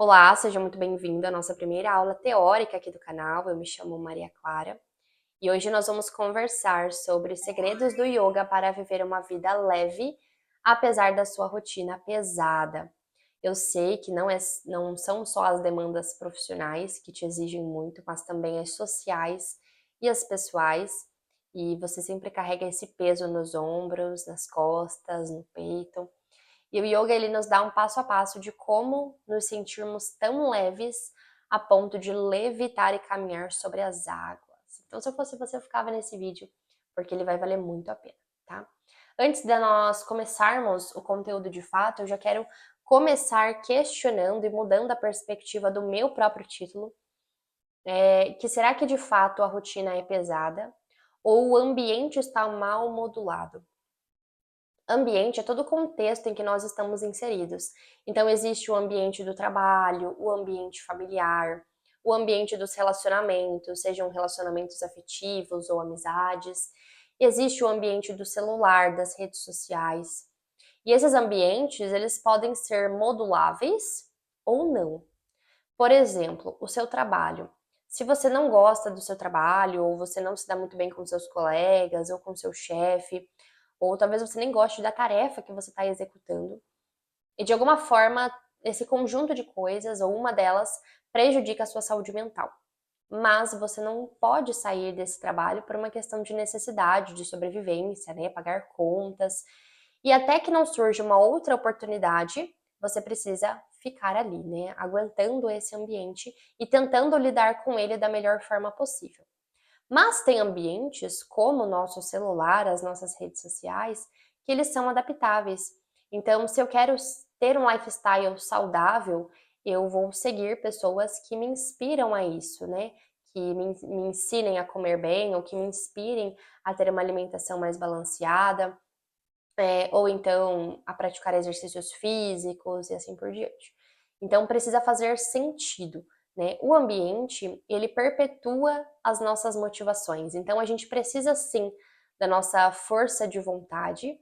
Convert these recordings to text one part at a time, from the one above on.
Olá, seja muito bem-vindo à nossa primeira aula teórica aqui do canal. Eu me chamo Maria Clara e hoje nós vamos conversar sobre segredos do yoga para viver uma vida leve, apesar da sua rotina pesada. Eu sei que não são só as demandas profissionais que te exigem muito, mas também as sociais e as pessoais, e você sempre carrega esse peso nos ombros, nas costas, no peito. E o yoga ele nos dá um passo a passo de como nos sentirmos tão leves a ponto de levitar e caminhar sobre as águas. Então, se eu fosse você, eu ficava nesse vídeo, porque ele vai valer muito a pena, tá? Antes de nós começarmos o conteúdo de fato, eu já quero começar questionando e mudando a perspectiva do meu próprio título, que será que de fato a rotina é pesada ou o ambiente está mal modulado? Ambiente é todo o contexto em que nós estamos inseridos. Então, existe o ambiente do trabalho, o ambiente familiar, o ambiente dos relacionamentos, sejam relacionamentos afetivos ou amizades. Existe o ambiente do celular, das redes sociais. E esses ambientes, eles podem ser moduláveis ou não. Por exemplo, o seu trabalho. Se você não gosta do seu trabalho, ou você não se dá muito bem com seus colegas, ou com seu chefe, ou talvez você nem goste da tarefa que você está executando, e de alguma forma esse conjunto de coisas, ou uma delas, prejudica a sua saúde mental. Mas você não pode sair desse trabalho por uma questão de necessidade, de sobrevivência, né? Pagar contas. E até que não surja uma outra oportunidade, você precisa ficar ali, né? Aguentando esse ambiente e tentando lidar com ele da melhor forma possível. Mas tem ambientes, como o nosso celular, as nossas redes sociais, que eles são adaptáveis. Então, se eu quero ter um lifestyle saudável, eu vou seguir pessoas que me inspiram a isso, né? Que me ensinem a comer bem, ou que me inspirem a ter uma alimentação mais balanceada, ou então a praticar exercícios físicos e assim por diante. Então precisa fazer sentido, né? O ambiente, ele perpetua as nossas motivações. Então a gente precisa sim da nossa força de vontade,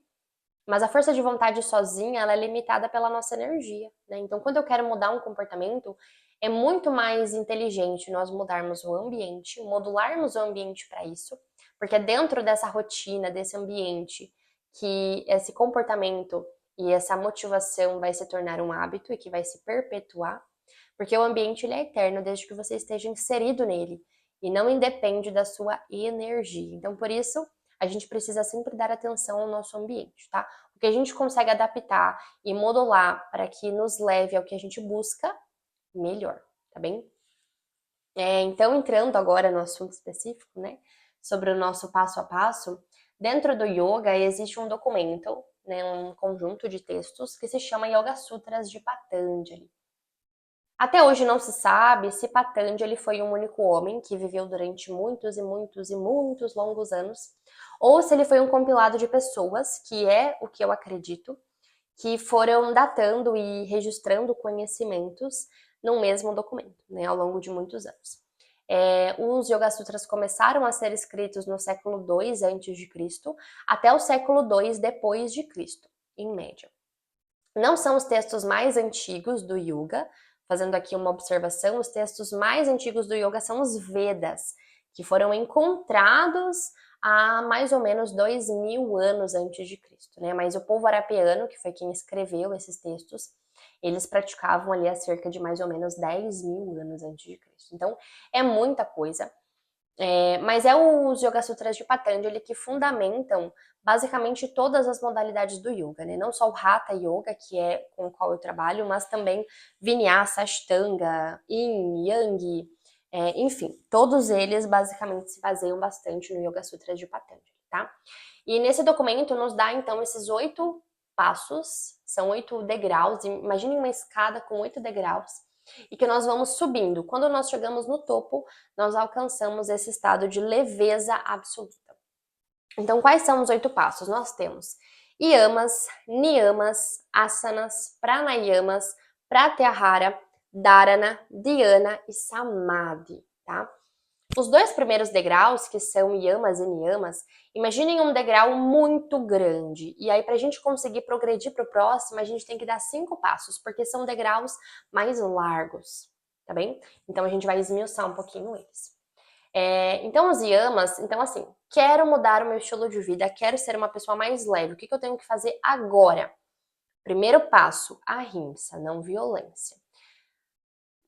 mas a força de vontade sozinha, ela é limitada pela nossa energia, né? Então quando eu quero mudar um comportamento, é muito mais inteligente nós mudarmos o ambiente, modularmos o ambiente para isso, porque é dentro dessa rotina, desse ambiente, que esse comportamento e essa motivação vai se tornar um hábito e que vai se perpetuar, porque o ambiente ele é eterno desde que você esteja inserido nele e não independe da sua energia. Então, por isso, a gente precisa sempre dar atenção ao nosso ambiente, tá? O que a gente consegue adaptar e modular para que nos leve ao que a gente busca, melhor, tá bem? Então, entrando agora no assunto específico, né, sobre o nosso passo a passo, dentro do yoga existe um documento, né, um conjunto de textos que se chama Yoga Sutras de Patanjali. Até hoje não se sabe se Patanjali foi um único homem que viveu durante muitos e muitos e muitos longos anos, ou se ele foi um compilado de pessoas, que é o que eu acredito, que foram datando e registrando conhecimentos num mesmo documento, né, ao longo de muitos anos. Os Yoga Sutras começaram a ser escritos no século II a.C. até o século II depois de Cristo, em média. Não são os textos mais antigos do Yoga, fazendo aqui uma observação, os textos mais antigos do Yoga são os Vedas, que foram encontrados há mais ou menos 2000 anos antes de Cristo, né? Mas o povo arapeano, que foi quem escreveu esses textos, eles praticavam ali há cerca de mais ou menos 10.000 anos antes de Cristo. Então, é muita coisa. Mas é os Yoga Sutras de Patanjali que fundamentam basicamente todas as modalidades do yoga, né? Não só o Hatha Yoga, que é com o qual eu trabalho, mas também Vinyasa, Ashtanga, Yin, Yang, enfim, todos eles basicamente se baseiam bastante no Yoga Sutras de Patanjali, tá? E nesse documento nos dá então esses 8 passos, são 8 degraus, imagine uma escada com 8 degraus, e que nós vamos subindo. Quando nós chegamos no topo, nós alcançamos esse estado de leveza absoluta. Então, quais são os 8 passos? Nós temos yamas, niyamas, asanas, pranayamas, pratyahara, dharana, dhyana e samadhi, tá? Os dois primeiros degraus, que são yamas e niyamas, imaginem um degrau muito grande. E aí, para a gente conseguir progredir para o próximo, a gente tem que dar 5 passos, porque são degraus mais largos, tá bem? Então, a gente vai esmiuçar um pouquinho eles. Então, os yamas, então assim, quero mudar o meu estilo de vida, quero ser uma pessoa mais leve. O que eu tenho que fazer agora? Primeiro passo, ahimsa, não violência.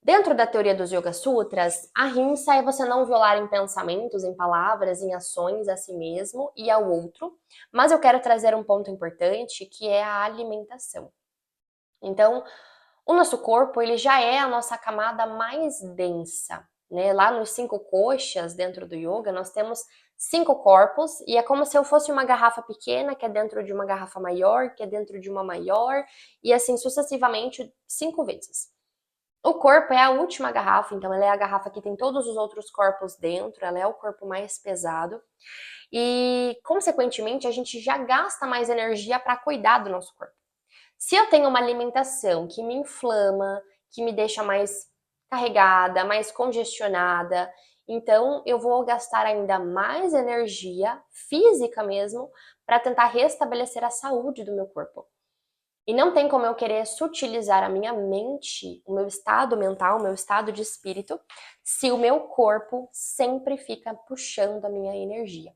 Dentro da teoria dos Yoga Sutras, a ahimsa é você não violar em pensamentos, em palavras, em ações a si mesmo e ao outro. Mas eu quero trazer um ponto importante, que é a alimentação. Então, o nosso corpo, ele já é a nossa camada mais densa, né? Lá nos 5 koshas, dentro do yoga, nós temos 5 corpos, e é como se eu fosse uma garrafa pequena, que é dentro de uma garrafa maior, que é dentro de uma maior, e assim sucessivamente 5 vezes. O corpo é a última garrafa, então ela é a garrafa que tem todos os outros corpos dentro, ela é o corpo mais pesado. E, consequentemente, a gente já gasta mais energia para cuidar do nosso corpo. Se eu tenho uma alimentação que me inflama, que me deixa mais carregada, mais congestionada, então eu vou gastar ainda mais energia física mesmo para tentar restabelecer a saúde do meu corpo. E não tem como eu querer sutilizar a minha mente, o meu estado mental, o meu estado de espírito, se o meu corpo sempre fica puxando a minha energia.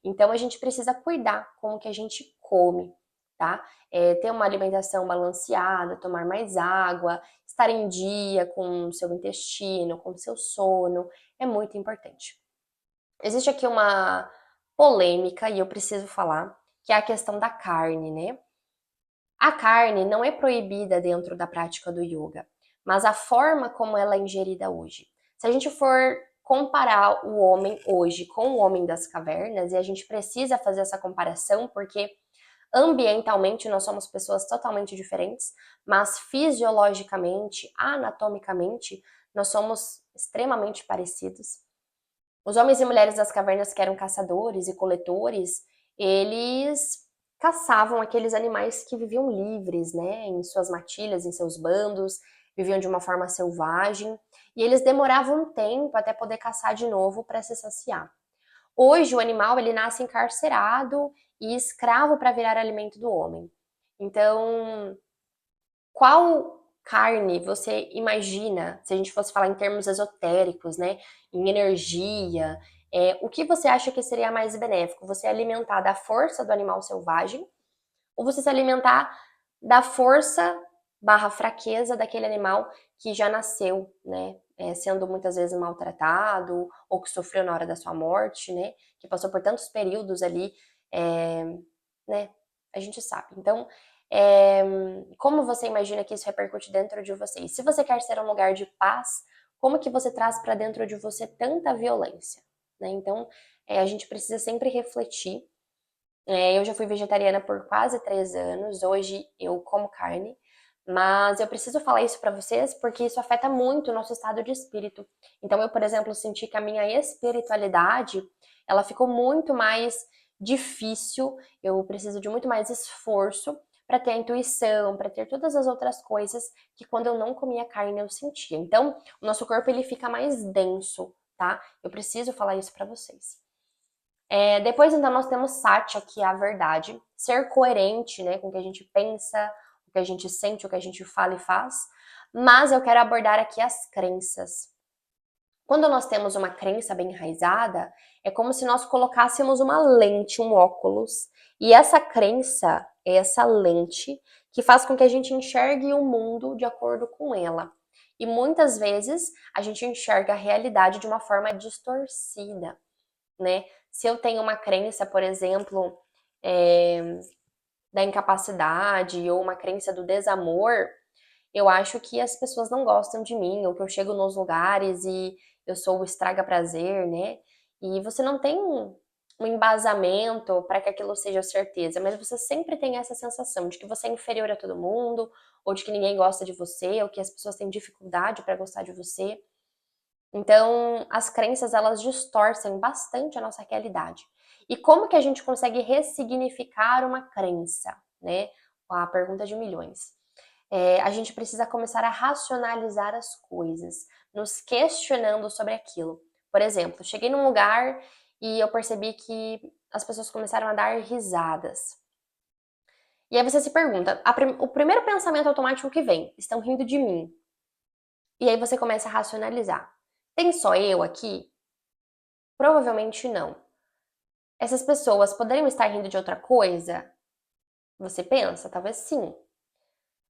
Então a gente precisa cuidar como que a gente come, tá? Ter uma alimentação balanceada, tomar mais água, estar em dia com o seu intestino, com o seu sono, é muito importante. Existe aqui uma polêmica e eu preciso falar, que é a questão da carne, né? A carne não é proibida dentro da prática do yoga, mas a forma como ela é ingerida hoje. Se a gente for comparar o homem hoje com o homem das cavernas, e a gente precisa fazer essa comparação porque ambientalmente nós somos pessoas totalmente diferentes, mas fisiologicamente, anatomicamente, nós somos extremamente parecidos. Os homens e mulheres das cavernas que eram caçadores e coletores, eles caçavam aqueles animais que viviam livres, né, em suas matilhas, em seus bandos, viviam de uma forma selvagem, e eles demoravam um tempo até poder caçar de novo para se saciar. Hoje o animal ele nasce encarcerado e escravo para virar alimento do homem. Então, qual carne você imagina, se a gente fosse falar em termos esotéricos, né, em energia, o que você acha que seria mais benéfico? Você alimentar da força do animal selvagem ou você se alimentar da força barra fraqueza daquele animal que já nasceu, né, sendo muitas vezes maltratado ou que sofreu na hora da sua morte, né, que passou por tantos períodos ali, é, né, a gente sabe. Então, é, como você imagina que isso repercute dentro de você? E se você quer ser um lugar de paz, como que você traz para dentro de você tanta violência? Né? Então, a gente precisa sempre refletir. Eu já fui vegetariana por quase 3 anos, hoje eu como carne, mas eu preciso falar isso para vocês porque isso afeta muito o nosso estado de espírito. Então, eu, por exemplo, senti que a minha espiritualidade, ela ficou muito mais difícil, eu preciso de muito mais esforço para ter a intuição, para ter todas as outras coisas que quando eu não comia carne eu sentia. Então, o nosso corpo ele fica mais denso, tá? Eu preciso falar isso para vocês. Depois, então, nós temos Satya, que é a verdade, ser coerente, né, com o que a gente pensa, o que a gente sente, o que a gente fala e faz. Mas eu quero abordar aqui as crenças. Quando nós temos uma crença bem enraizada, é como se nós colocássemos uma lente, um óculos, e essa crença é essa lente que faz com que a gente enxergue o mundo de acordo com ela. E muitas vezes a gente enxerga a realidade de uma forma distorcida, né? Se eu tenho uma crença, por exemplo, da incapacidade ou uma crença do desamor, eu acho que as pessoas não gostam de mim, ou que eu chego nos lugares e eu sou o estraga-prazer, né? E você não tem um embasamento para que aquilo seja certeza, mas você sempre tem essa sensação de que você é inferior a todo mundo, ou de que ninguém gosta de você, ou que as pessoas têm dificuldade para gostar de você. Então, as crenças elas distorcem bastante a nossa realidade. E como que a gente consegue ressignificar uma crença, né? A pergunta de milhões. A gente precisa começar a racionalizar as coisas, nos questionando sobre aquilo. Por exemplo, cheguei num lugar e eu percebi que as pessoas começaram a dar risadas. E aí você se pergunta, o primeiro pensamento automático que vem, estão rindo de mim. E aí você começa a racionalizar. Tem só eu aqui? Provavelmente não. Essas pessoas poderiam estar rindo de outra coisa? Você pensa? Talvez sim.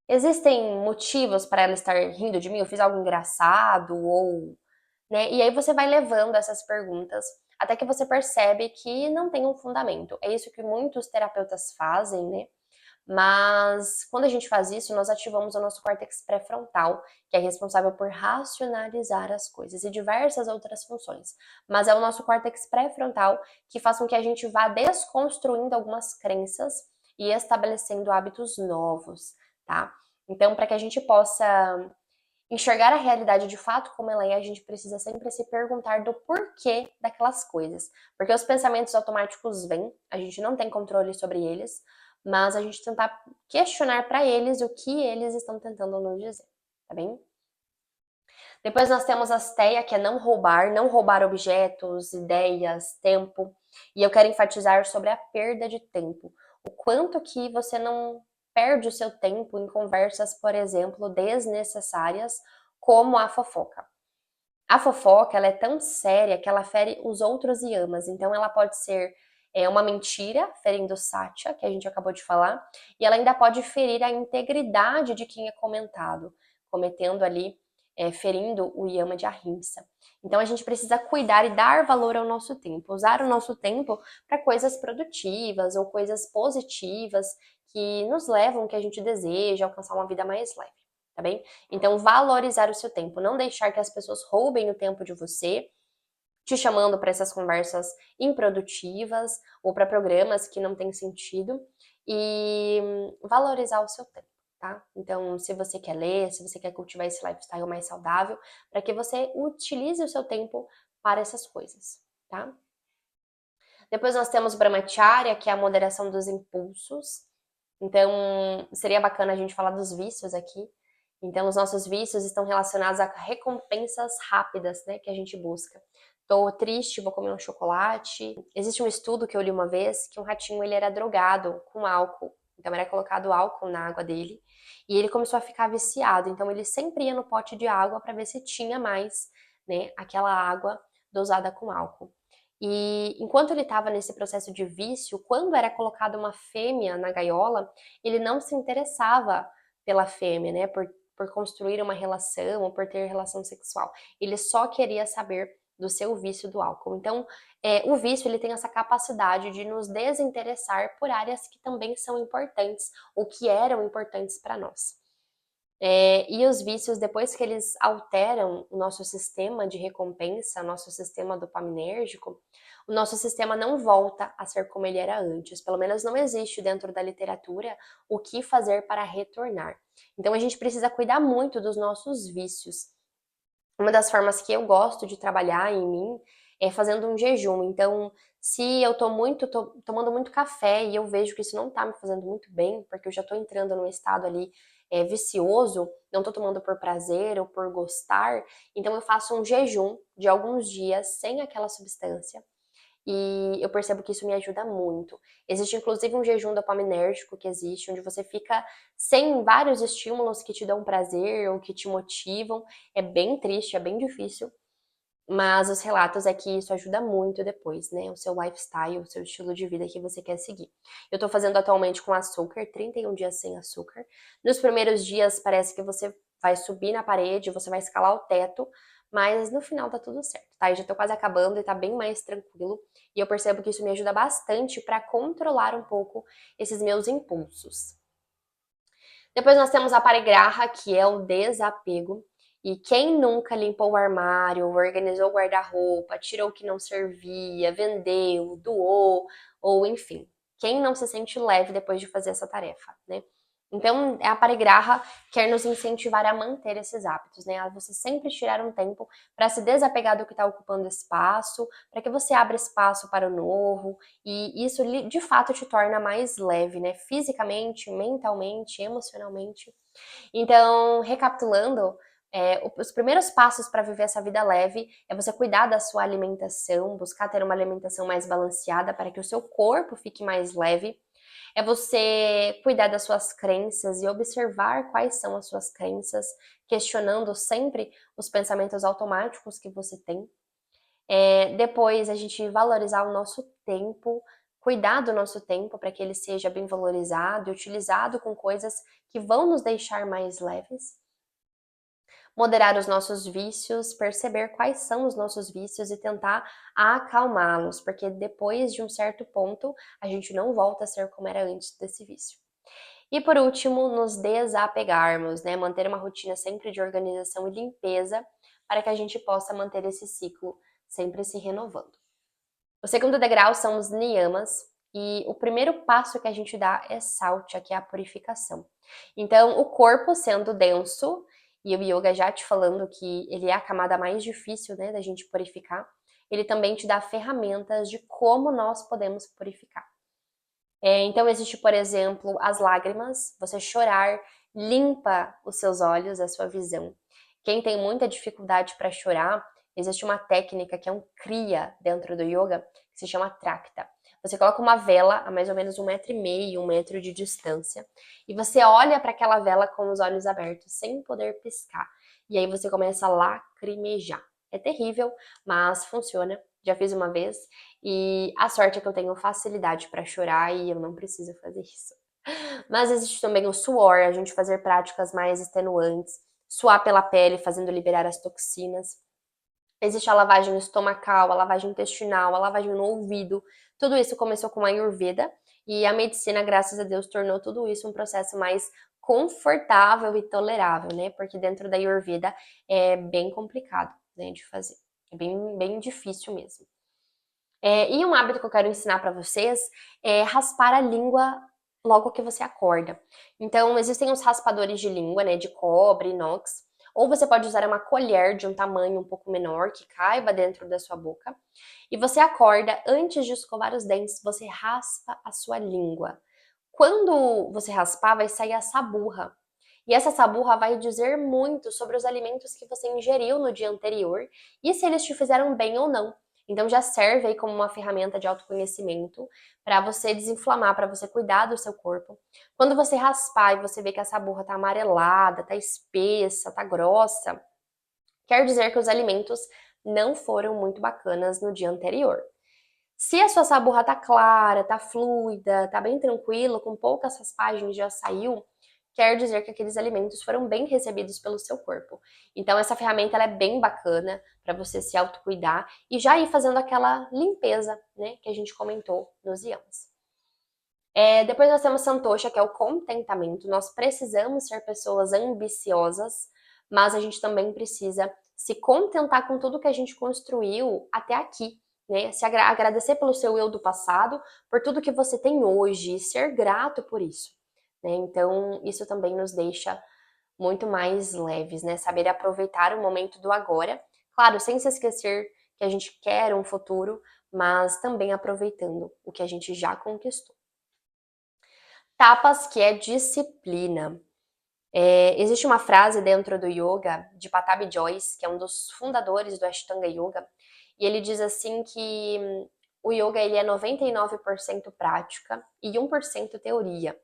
Existem motivos para ela estar rindo de mim? Eu fiz algo engraçado ou, né? E aí você vai levando essas perguntas até que você percebe que não tem um fundamento. É isso que muitos terapeutas fazem, né? Mas quando a gente faz isso, nós ativamos o nosso córtex pré-frontal, que é responsável por racionalizar as coisas e diversas outras funções. Mas é o nosso córtex pré-frontal que faz com que a gente vá desconstruindo algumas crenças e estabelecendo hábitos novos, tá? Então, para que a gente possa enxergar a realidade de fato como ela é, a gente precisa sempre se perguntar do porquê daquelas coisas. Porque os pensamentos automáticos vêm, a gente não tem controle sobre eles, mas a gente tentar questionar para eles o que eles estão tentando nos dizer, tá bem? Depois nós temos a asteia, que é não roubar objetos, ideias, tempo. E eu quero enfatizar sobre a perda de tempo. O quanto que você não perde o seu tempo em conversas, por exemplo, desnecessárias, como a fofoca. A fofoca, ela é tão séria que ela fere os outros yamas. Então, ela pode ser uma mentira, ferindo sátia, que a gente acabou de falar, e ela ainda pode ferir a integridade de quem é comentado, cometendo ali, ferindo o yama de ahimsa. Então, a gente precisa cuidar e dar valor ao nosso tempo, usar o nosso tempo para coisas produtivas ou coisas positivas que nos levam ao que a gente deseja, alcançar uma vida mais leve, tá bem? Então, valorizar o seu tempo, não deixar que as pessoas roubem o tempo de você, te chamando para essas conversas improdutivas ou para programas que não têm sentido e valorizar o seu tempo, tá? Então, se você quer ler, se você quer cultivar esse lifestyle mais saudável, para que você utilize o seu tempo para essas coisas, tá? Depois nós temos Brahmacharya, que é a moderação dos impulsos. Então, seria bacana a gente falar dos vícios aqui. Então, os nossos vícios estão relacionados a recompensas rápidas, né, que a gente busca. Tô triste, vou comer um chocolate. Existe um estudo que eu li uma vez que um ratinho ele era drogado com álcool. Então, era colocado álcool na água dele e ele começou a ficar viciado. Então, ele sempre ia no pote de água para ver se tinha mais, né, aquela água dosada com álcool. E enquanto ele estava nesse processo de vício, quando era colocada uma fêmea na gaiola, ele não se interessava pela fêmea, né, por construir uma relação ou por ter relação sexual. Ele só queria saber do seu vício do álcool. Então, o vício ele tem essa capacidade de nos desinteressar por áreas que também são importantes ou que eram importantes para nós. E os vícios, depois que eles alteram o nosso sistema de recompensa, nosso sistema dopaminérgico, o nosso sistema não volta a ser como ele era antes. Pelo menos não existe dentro da literatura o que fazer para retornar. Então a gente precisa cuidar muito dos nossos vícios. Uma das formas que eu gosto de trabalhar em mim é fazendo um jejum. Então, se eu tô tomando muito café e eu vejo que isso não tá me fazendo muito bem, porque eu já tô entrando num estado ali vicioso, não tô tomando por prazer ou por gostar, então eu faço um jejum de alguns dias sem aquela substância. E eu percebo que isso me ajuda muito. Existe inclusive um jejum dopaminérgico que existe, onde você fica sem vários estímulos que te dão prazer ou que te motivam. É bem triste, é bem difícil, mas os relatos é que isso ajuda muito depois, né? O seu lifestyle, o seu estilo de vida que você quer seguir. Eu tô fazendo atualmente com açúcar, 31 dias sem açúcar. Nos primeiros dias parece que você vai subir na parede, você vai escalar o teto, mas no final tá tudo certo, tá? Eu já tô quase acabando e tá bem mais tranquilo. E eu percebo que isso me ajuda bastante para controlar um pouco esses meus impulsos. Depois nós temos a parigraha, que é o desapego. E quem nunca limpou o armário, organizou o guarda-roupa, tirou o que não servia, vendeu, doou, ou enfim, quem não se sente leve depois de fazer essa tarefa, né? Então, a parigraha quer nos incentivar a manter esses hábitos, né? A você sempre tirar um tempo para se desapegar do que está ocupando espaço, para que você abra espaço para o novo, e isso de fato te torna mais leve, né? Fisicamente, mentalmente, emocionalmente. Então, recapitulando, Os primeiros passos para viver essa vida leve é você cuidar da sua alimentação, buscar ter uma alimentação mais balanceada para que o seu corpo fique mais leve. É você cuidar das suas crenças e observar quais são as suas crenças, questionando sempre os pensamentos automáticos que você tem. Depois a gente valorizar o nosso tempo, cuidar do nosso tempo para que ele seja bem valorizado e utilizado com coisas que vão nos deixar mais leves. Moderar os nossos vícios, perceber quais são os nossos vícios e tentar acalmá-los, porque depois de um certo ponto a gente não volta a ser como era antes desse vício. E por último, nos desapegarmos, né? Manter uma rotina sempre de organização e limpeza para que a gente possa manter esse ciclo sempre se renovando. O segundo degrau são os niyamas, e o primeiro passo que a gente dá é saltya, que é a purificação. Então, o corpo sendo denso, e o yoga já te falando que ele é a camada mais difícil, né, da gente purificar, ele também te dá ferramentas de como nós podemos purificar. Então, existe, por exemplo, as lágrimas, você chorar limpa os seus olhos, a sua visão. Quem tem muita dificuldade para chorar, existe uma técnica que é um kriya dentro do yoga, que se chama trakta. Você coloca uma vela a mais ou menos 1,5 m, 1 m de distância, e você olha para aquela vela com os olhos abertos, sem poder piscar. E aí você começa a lacrimejar. É terrível, mas funciona. Já fiz uma vez. E a sorte é que eu tenho facilidade para chorar e eu não preciso fazer isso. Mas existe também o suor, a gente fazer práticas mais extenuantes, suar pela pele, fazendo liberar as toxinas. Existe a lavagem estomacal, a lavagem intestinal, a lavagem no ouvido. Tudo isso começou com a Ayurveda e a medicina, graças a Deus, tornou tudo isso um processo mais confortável e tolerável, né? Porque dentro da Ayurveda é bem complicado, né, de fazer. É bem difícil mesmo. E um hábito que eu quero ensinar para vocês é raspar a língua logo que você acorda. Então, existem os raspadores de língua, né, de cobre, inox, ou você pode usar uma colher de um tamanho um pouco menor que caiba dentro da sua boca. E você acorda, antes de escovar os dentes, você raspa a sua língua. Quando você raspar, vai sair a saburra. E essa saburra vai dizer muito sobre os alimentos que você ingeriu no dia anterior e se eles te fizeram bem ou não. Então já serve aí como uma ferramenta de autoconhecimento para você desinflamar, para você cuidar do seu corpo. Quando você raspar e você vê que essa burra tá amarelada, tá espessa, tá grossa, quer dizer que os alimentos não foram muito bacanas no dia anterior. Se a sua saburra tá clara, tá fluida, tá bem tranquilo, com poucas raspagens já saiu, quer dizer que aqueles alimentos foram bem recebidos pelo seu corpo. Então essa ferramenta ela é bem bacana para você se autocuidar e já ir fazendo aquela limpeza, né, que a gente comentou nos yamas. Depois nós temos Santosha, que é o contentamento. Nós precisamos ser pessoas ambiciosas, mas a gente também precisa se contentar com tudo que a gente construiu até aqui, né? Se agradecer pelo seu eu do passado, por tudo que você tem hoje, e ser grato por isso, né? Então, isso também nos deixa muito mais leves, né? Saber aproveitar o momento do agora, claro, sem se esquecer que a gente quer um futuro, mas também aproveitando o que a gente já conquistou. Tapas, que é disciplina. Existe uma frase dentro do yoga de Patabi Joyce, que é um dos fundadores do Ashtanga Yoga, e ele diz assim que o yoga ele é 99% prática e 1% teoria.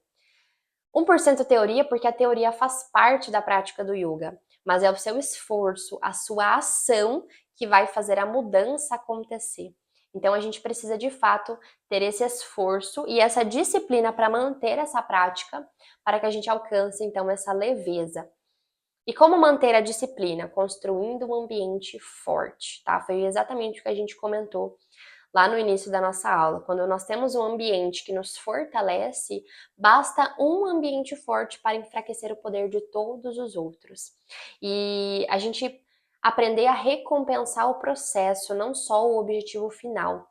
1% teoria porque a teoria faz parte da prática do yoga, mas é o seu esforço, a sua ação que vai fazer a mudança acontecer. Então a gente precisa de fato ter esse esforço e essa disciplina para manter essa prática, para que a gente alcance então essa leveza. E como manter a disciplina? Construindo um ambiente forte, tá? Foi exatamente o que a gente comentou lá no início da nossa aula. Quando nós temos um ambiente que nos fortalece, basta um ambiente forte para enfraquecer o poder de todos os outros. E a gente aprender a recompensar o processo, não só o objetivo final.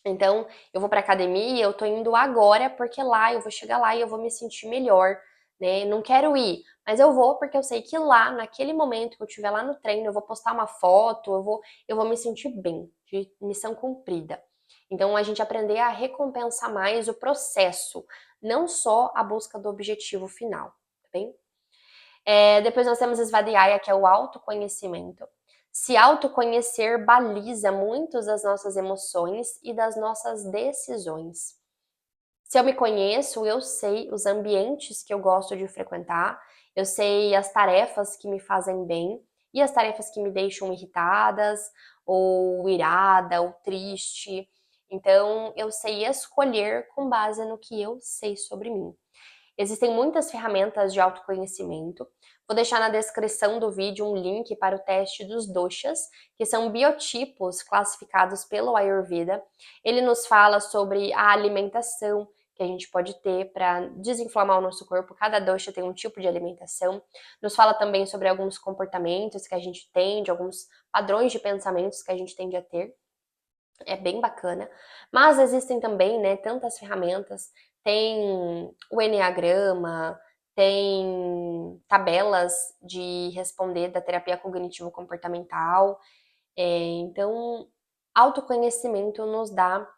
Então, eu vou para academia, eu tô indo agora porque lá eu vou chegar lá e eu vou me sentir melhor, né? Não quero ir, mas eu vou porque eu sei que lá, naquele momento que eu estiver lá no treino, eu vou postar uma foto, eu vou me sentir bem, de missão cumprida. Então, a gente aprender a recompensar mais o processo, não só a busca do objetivo final, tá bem? Depois nós temos Svadhyaya, que é o autoconhecimento. Se autoconhecer baliza muitas das nossas emoções e das nossas decisões. Se eu me conheço, eu sei os ambientes que eu gosto de frequentar, eu sei as tarefas que me fazem bem e as tarefas que me deixam irritadas, ou irada, ou triste. Então, eu sei escolher com base no que eu sei sobre mim. Existem muitas ferramentas de autoconhecimento. Vou deixar na descrição do vídeo um link para o teste dos doshas, que são biotipos classificados pelo Ayurveda. Ele nos fala sobre a alimentação que a gente pode ter para desinflamar o nosso corpo. Cada dosha tem um tipo de alimentação. Nos fala também sobre alguns comportamentos que a gente tende, alguns padrões de pensamentos que a gente tende a ter. É bem bacana. Mas existem também, né, tantas ferramentas. Tem o enneagrama, tem tabelas de responder da terapia cognitivo-comportamental. Então, autoconhecimento nos dá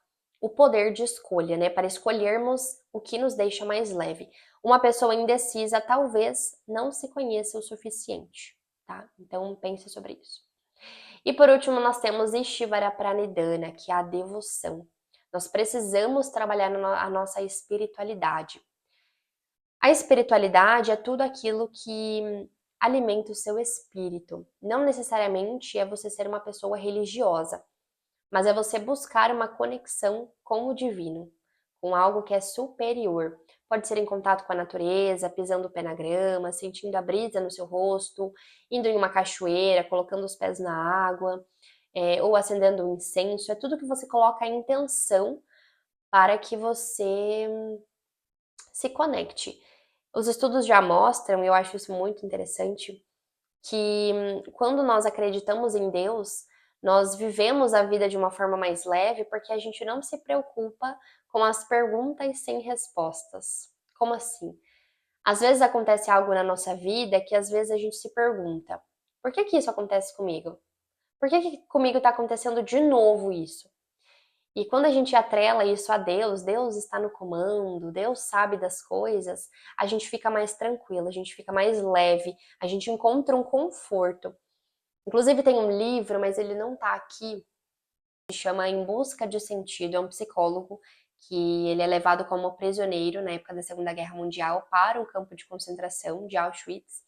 o poder de escolha, né, para escolhermos o que nos deixa mais leve. Uma pessoa indecisa talvez não se conheça o suficiente, tá? Então, pense sobre isso. E por último, nós temos Ishvara Pranidhana, que é a devoção. Nós precisamos trabalhar a nossa espiritualidade. A espiritualidade é tudo aquilo que alimenta o seu espírito. Não necessariamente é você ser uma pessoa religiosa, mas é você buscar uma conexão com o divino, com algo que é superior. Pode ser em contato com a natureza, pisando o pé na grama, sentindo a brisa no seu rosto, indo em uma cachoeira, colocando os pés na água, ou acendendo um incenso. É tudo que você coloca a intenção para que você se conecte. Os estudos já mostram, e eu acho isso muito interessante, que quando nós acreditamos em Deus, nós vivemos a vida de uma forma mais leve porque a gente não se preocupa com as perguntas sem respostas. Como assim? Às vezes acontece algo na nossa vida que às vezes a gente se pergunta: por que que isso acontece comigo? Por que que comigo está acontecendo de novo isso? E quando a gente atrela isso a Deus, Deus está no comando, Deus sabe das coisas, a gente fica mais tranquilo, a gente fica mais leve, a gente encontra um conforto. Inclusive tem um livro, mas ele não tá aqui, se chama Em Busca de Sentido, é um psicólogo que ele é levado como prisioneiro na época da Segunda Guerra Mundial para um campo de concentração de Auschwitz.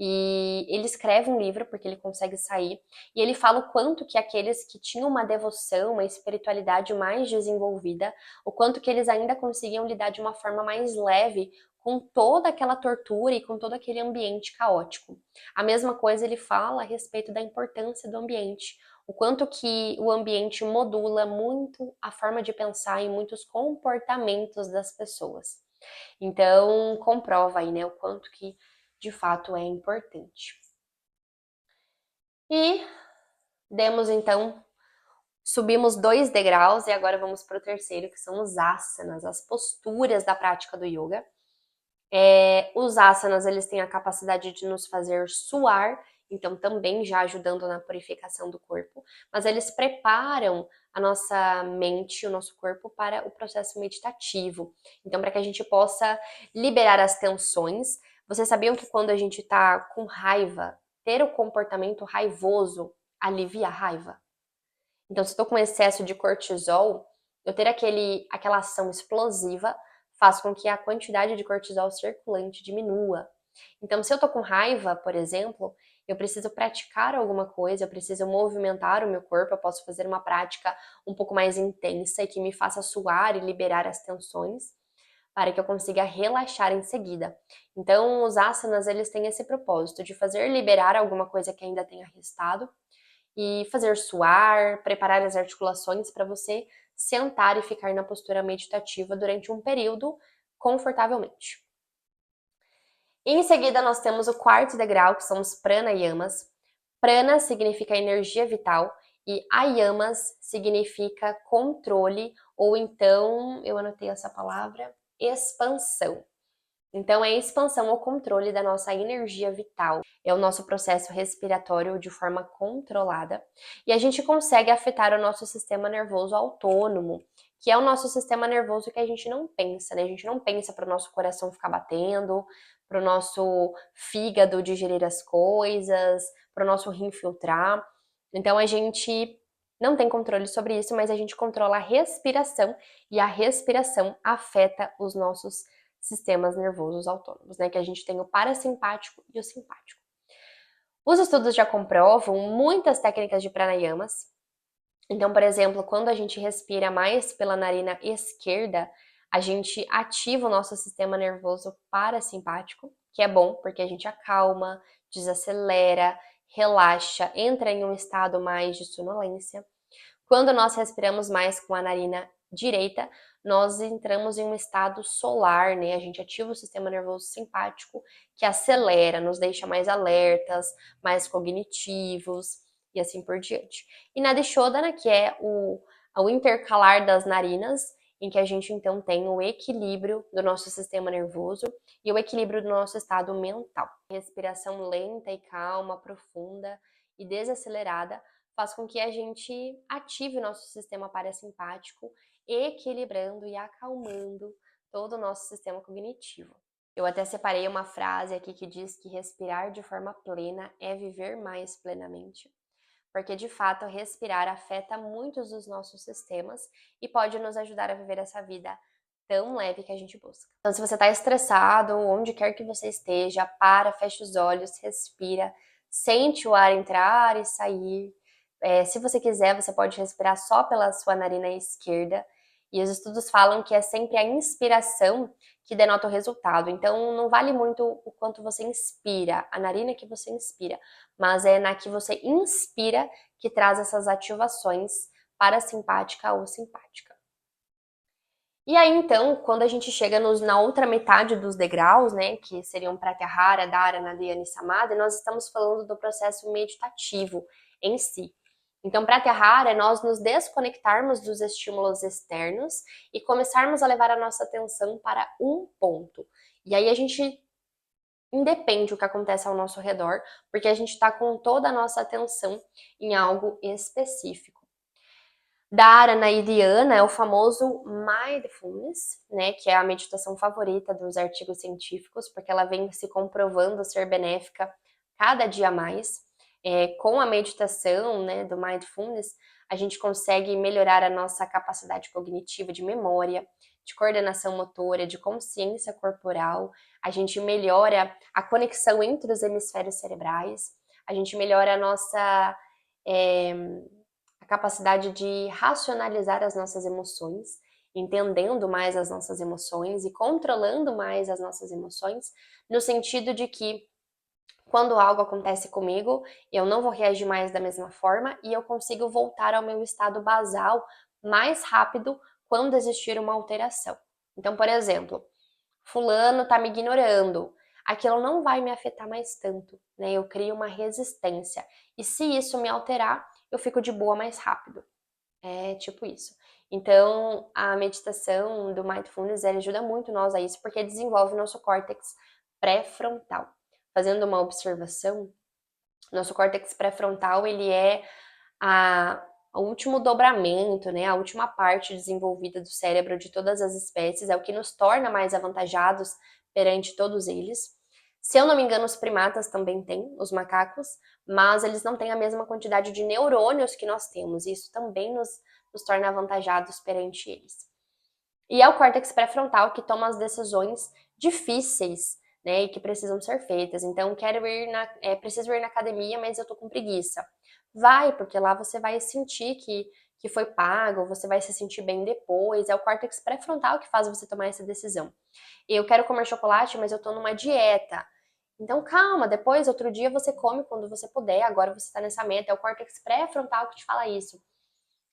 E ele escreve um livro porque ele consegue sair, e ele fala o quanto que aqueles que tinham uma devoção, uma espiritualidade mais desenvolvida, o quanto que eles ainda conseguiam lidar de uma forma mais leve com toda aquela tortura e com todo aquele ambiente caótico. A mesma coisa ele fala a respeito da importância do ambiente, o quanto que o ambiente modula muito a forma de pensar e muitos comportamentos das pessoas. Então, comprova aí, né, o quanto que de fato é importante. E demos então, subimos 2 degraus e agora vamos para o terceiro, que são os asanas, as posturas da prática do yoga. Os asanas, eles têm a capacidade de nos fazer suar, então também já ajudando na purificação do corpo, mas eles preparam a nossa mente, o nosso corpo para o processo meditativo. Então, para que a gente possa liberar as tensões. Vocês sabiam que quando a gente tá com raiva, ter o comportamento raivoso alivia a raiva? Então, se eu tô com excesso de cortisol, eu ter aquela ação explosiva faz com que a quantidade de cortisol circulante diminua. Então, se eu tô com raiva, por exemplo, eu preciso praticar alguma coisa, eu preciso movimentar o meu corpo, eu posso fazer uma prática um pouco mais intensa e que me faça suar e liberar as tensões, para que eu consiga relaxar em seguida. Então, os asanas, eles têm esse propósito de fazer liberar alguma coisa que ainda tenha restado e fazer suar, preparar as articulações para você sentar e ficar na postura meditativa durante um período confortavelmente. Em seguida, nós temos o quarto degrau, que são os pranayamas. Prana significa energia vital e ayamas significa controle, ou então, eu anotei essa palavra, expansão. Então, é a expansão ou controle da nossa energia vital. É o nosso processo respiratório de forma controlada. E a gente consegue afetar o nosso sistema nervoso autônomo, que é o nosso sistema nervoso que a gente não pensa, né? A gente não pensa para o nosso coração ficar batendo, para o nosso fígado digerir as coisas, para o nosso rim filtrar. Então a gente não tem controle sobre isso, mas a gente controla a respiração e a respiração afeta os nossos sistemas nervosos autônomos, né? Que a gente tem o parasimpático e o simpático. Os estudos já comprovam muitas técnicas de pranayamas. Então, por exemplo, quando a gente respira mais pela narina esquerda, a gente ativa o nosso sistema nervoso parasimpático, que é bom porque a gente acalma, desacelera, relaxa, entra em um estado mais de sonolência. Quando nós respiramos mais com a narina direita, nós entramos em um estado solar, né? A gente ativa o sistema nervoso simpático, que acelera, nos deixa mais alertas, mais cognitivos e assim por diante. E na Dishodhana, que é o intercalar das narinas, em que a gente então tem o equilíbrio do nosso sistema nervoso e o equilíbrio do nosso estado mental. Respiração lenta e calma, profunda e desacelerada faz com que a gente ative o nosso sistema parasimpático, equilibrando e acalmando todo o nosso sistema cognitivo. Eu até separei uma frase aqui que diz que respirar de forma plena é viver mais plenamente, porque de fato respirar afeta muitos dos nossos sistemas e pode nos ajudar a viver essa vida tão leve que a gente busca. Então, se você está estressado, onde quer que você esteja, para, fecha os olhos, respira, sente o ar entrar e sair. Se você quiser, você pode respirar só pela sua narina esquerda. E os estudos falam que é sempre a inspiração que denota o resultado. Então, não vale muito o quanto você inspira, a narina que você inspira, mas é na que você inspira que traz essas ativações parasimpática ou simpática. E aí, então, quando a gente chega na outra metade dos degraus, né, que seriam Pratyahara, Dharana, Dhyana e Samadhi, nós estamos falando do processo meditativo em si. Então, Pratyahara é nós nos desconectarmos dos estímulos externos e começarmos a levar a nossa atenção para um ponto. E aí a gente independe o que acontece ao nosso redor, porque a gente está com toda a nossa atenção em algo específico. Dharana e Dhyana é o famoso Mindfulness, né, que é a meditação favorita dos artigos científicos, porque ela vem se comprovando ser benéfica cada dia mais. Com a meditação, né, do Mindfulness, a gente consegue melhorar a nossa capacidade cognitiva de memória, de coordenação motora, de consciência corporal, a gente melhora a conexão entre os hemisférios cerebrais, a gente melhora a nossa a capacidade de racionalizar as nossas emoções, entendendo mais as nossas emoções e controlando mais as nossas emoções, no sentido de que quando algo acontece comigo, eu não vou reagir mais da mesma forma e eu consigo voltar ao meu estado basal mais rápido quando existir uma alteração. Então, por exemplo, fulano tá me ignorando, aquilo não vai me afetar mais tanto, né? Eu crio uma resistência. E se isso me alterar, eu fico de boa mais rápido. É tipo isso. Então, a meditação do Mindfulness ajuda muito nós a isso, porque desenvolve o nosso córtex pré-frontal. Fazendo uma observação, nosso córtex pré-frontal, ele é o último dobramento, né? A última parte desenvolvida do cérebro de todas as espécies, é o que nos torna mais avantajados perante todos eles. Se eu não me engano, os primatas também têm, os macacos, mas eles não têm a mesma quantidade de neurônios que nós temos, e isso também nos torna avantajados perante eles. E é o córtex pré-frontal que toma as decisões difíceis, né, e que precisam ser feitas. Então, preciso ir na academia, mas eu tô com preguiça. Vai, porque lá você vai sentir que foi pago, você vai se sentir bem depois. É o córtex pré-frontal que faz você tomar essa decisão. Eu quero comer chocolate, mas eu tô numa dieta. Então, calma, depois, outro dia você come quando você puder, agora você tá nessa meta. É o córtex pré-frontal que te fala isso.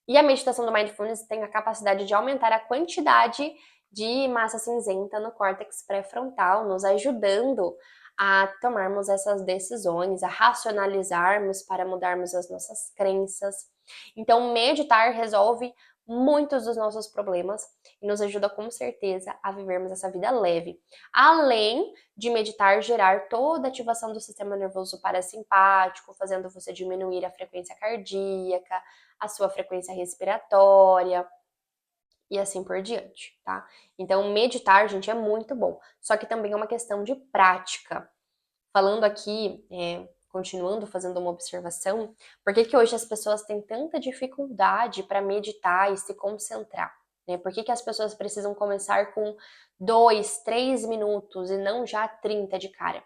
E a meditação do Mindfulness tem a capacidade de aumentar a quantidade de massa cinzenta no córtex pré-frontal, nos ajudando a tomarmos essas decisões, a racionalizarmos para mudarmos as nossas crenças. Então, meditar resolve muitos dos nossos problemas e nos ajuda com certeza a vivermos essa vida leve. Além de meditar gerar toda a ativação do sistema nervoso parasimpático, fazendo você diminuir a frequência cardíaca, a sua frequência respiratória, e assim por diante, tá? Então, meditar, gente, é muito bom. Só que também é uma questão de prática. Falando aqui, continuando fazendo uma observação, por que que hoje as pessoas têm tanta dificuldade para meditar e se concentrar? Né? Por que que as pessoas precisam começar com 2, 3 minutos e não já 30 de cara?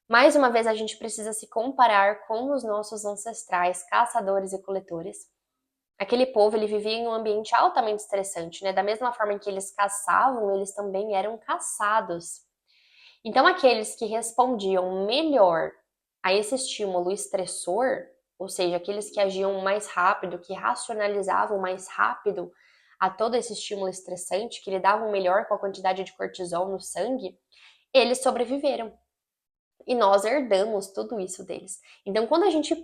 Mais uma vez, a gente precisa se comparar com os nossos ancestrais, caçadores e coletores. Aquele povo, ele vivia em um ambiente altamente estressante, né? Da mesma forma que eles caçavam, eles também eram caçados. Então, aqueles que respondiam melhor a esse estímulo estressor, ou seja, aqueles que agiam mais rápido, que racionalizavam mais rápido a todo esse estímulo estressante, que lidavam melhor com a quantidade de cortisol no sangue, eles sobreviveram. E nós herdamos tudo isso deles. Então, quando a gente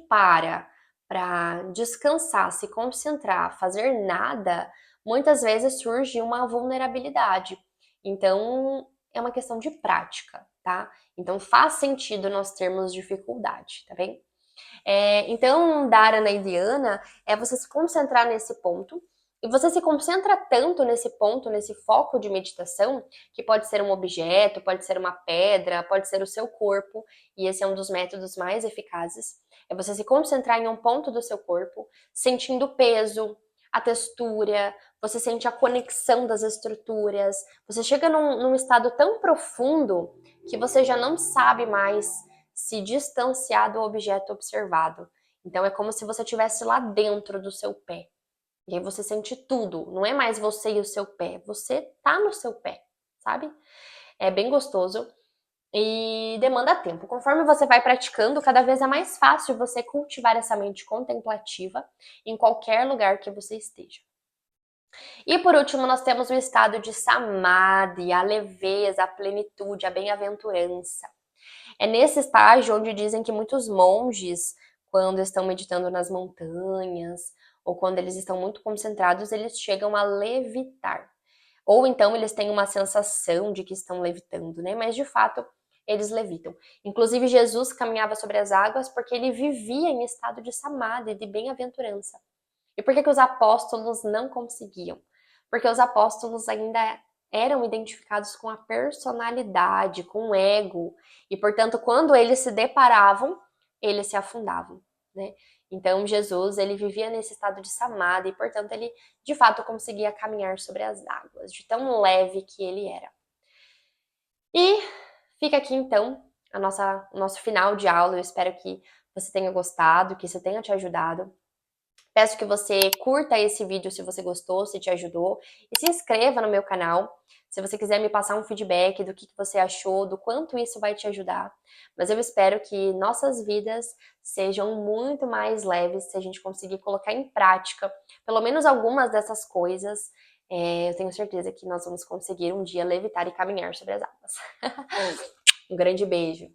para descansar, se concentrar, fazer nada, muitas vezes surge uma vulnerabilidade. Então, é uma questão de prática, tá? Então, faz sentido nós termos dificuldade, tá bem? Então, Dharana e Dhyana é você se concentrar nesse ponto, e você se concentra tanto nesse ponto, nesse foco de meditação, que pode ser um objeto, pode ser uma pedra, pode ser o seu corpo, e esse é um dos métodos mais eficazes. É você se concentrar em um ponto do seu corpo, sentindo o peso, a textura, você sente a conexão das estruturas, você chega num estado tão profundo que você já não sabe mais se distanciar do objeto observado. Então é como se você estivesse lá dentro do seu pé. E aí você sente tudo. Não é mais você e o seu pé. Você tá no seu pé, sabe? É bem gostoso e demanda tempo. Conforme você vai praticando, cada vez é mais fácil você cultivar essa mente contemplativa em qualquer lugar que você esteja. E por último, nós temos o estado de samadhi, a leveza, a plenitude, a bem-aventurança. É nesse estágio onde dizem que muitos monges, quando estão meditando nas montanhas, ou quando eles estão muito concentrados, eles chegam a levitar. Ou então eles têm uma sensação de que estão levitando, né? Mas de fato, eles levitam. Inclusive, Jesus caminhava sobre as águas porque ele vivia em estado de samadhi, de bem-aventurança. E por que que os apóstolos não conseguiam? Porque os apóstolos ainda eram identificados com a personalidade, com o ego, e portanto, quando eles se deparavam, eles se afundavam, né? Então, Jesus, ele vivia nesse estado de samadhi e, portanto, ele de fato conseguia caminhar sobre as águas, de tão leve que ele era. E fica aqui então o nosso final de aula. Eu espero que você tenha gostado, que isso tenha te ajudado. Peço que você curta esse vídeo se você gostou, se te ajudou, e se inscreva no meu canal, se você quiser me passar um feedback do que você achou, do quanto isso vai te ajudar. Mas eu espero que nossas vidas sejam muito mais leves se a gente conseguir colocar em prática pelo menos algumas dessas coisas. Eu tenho certeza que nós vamos conseguir um dia levitar e caminhar sobre as águas. Um grande beijo!